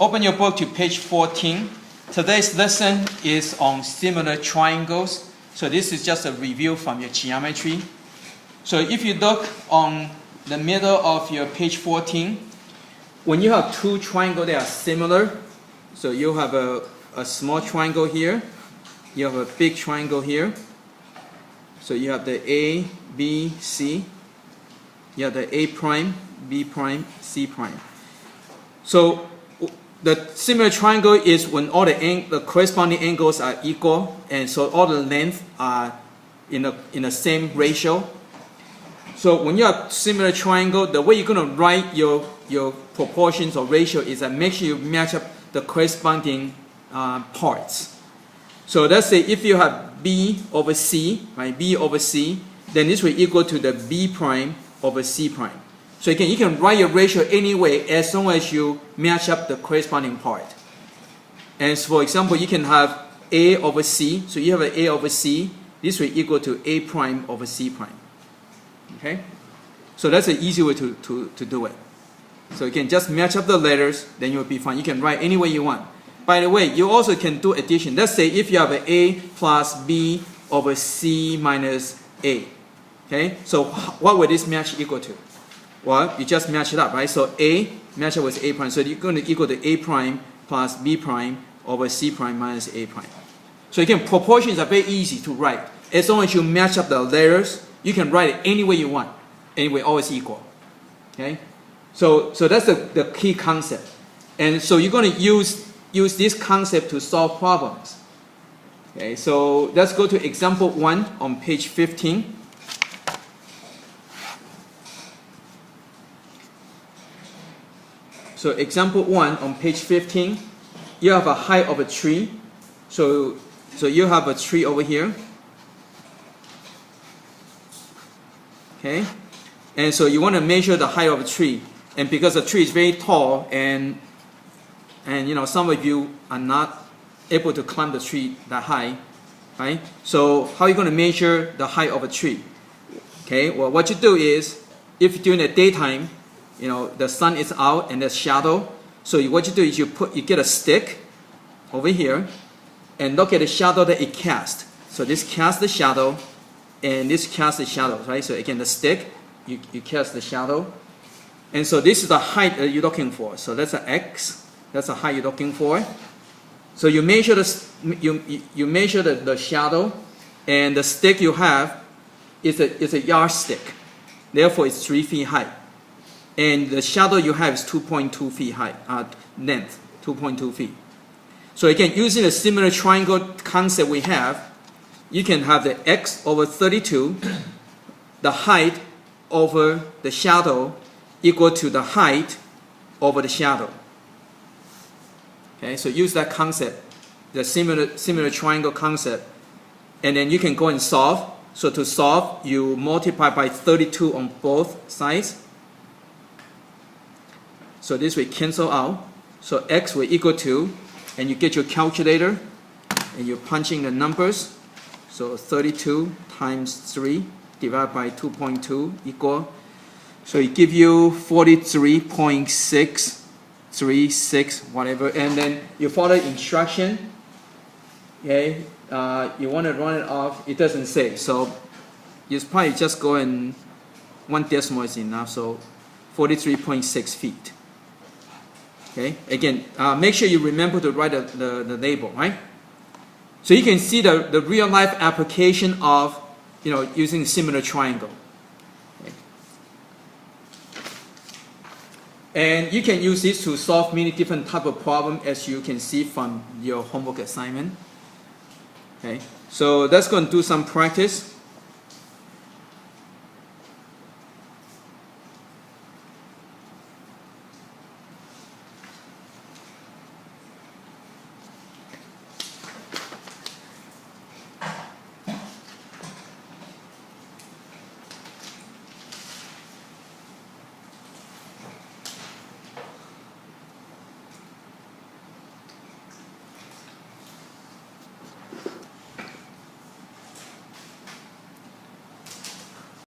Open your book to page 14. Today's lesson is on similar triangles. So this is just a review from your geometry. So if you look on the middle of your page 14, when you have two triangles that are similar, so you have a small triangle here, you have a big triangle here. So you have the A, B, C. You have the A prime, B prime, C prime. So the similar triangle is when all the corresponding angles are equal, and so all the lengths are in the same ratio. So when you have similar triangle, the way you're going to write your proportions or ratio is that make sure you match up the corresponding parts. So let's say if you have B over C, right? B over C, then this will equal to the B prime over C prime. So you can write your ratio anyway as long as you match up the corresponding part. And so for example, you can have A over C. So you have an A over C. This will equal to A prime over C prime. Okay? So that's an easy way to do it. So you can just match up the letters, then you'll be fine. You can write any way you want. By the way, you also can do addition. Let's say if you have an A plus B over C minus A. Okay? So what would this match equal to? Well, you just match it up, right? So A match up with A prime. So you're going to equal to A prime plus B prime over C prime minus A prime. So again, proportions are very easy to write. As long as you match up the letters, you can write it any way you want. Anyway, always equal. Okay? So that's the key concept. And so you're going to use this concept to solve problems. Okay, so let's go to example 1 on page 15. So example 1 on page 15, you have a height of a tree. So you have a tree over here. Okay, and so you want to measure the height of a tree. And because the tree is very tall, and you know some of you are not able to climb the tree that high, right? So how are you going to measure the height of a tree? Okay, well what you do is, if during the daytime, you know the sun is out and there's shadow, so what you do is you get a stick over here and look at the shadow that it casts. So this casts the shadow, and this casts the shadow, right? So again, the stick, you cast the shadow. And so this is the height that you're looking for. So that's an X. That's the height you're looking for. So you measure you measure the shadow, and the stick you have is a yardstick. Therefore, it's 3 feet high. And the shadow you have is 2.2 feet high, length, 2.2 feet. So again, using a similar triangle concept we have, you can have the X over 32, the height over the shadow equal to the height over the shadow. Okay, so use that concept, the similar triangle concept, and then you can go and solve. So to solve, you multiply by 32 on both sides. So this will cancel out. So X will equal to, and you get your calculator, and you punch in the numbers. So 32 times 3 divided by 2.2 equal. So it gives you 43.636, whatever. And then you follow the instruction. Okay, you want to run it off. It doesn't say. So you probably just go and 1 decimal is enough. So 43.6 feet. Okay, again, make sure you remember to write the label, right? So you can see the real life application of using similar triangle. Okay. And you can use this to solve many different type of problems, as you can see from your homework assignment. Okay, so let's go and do some practice.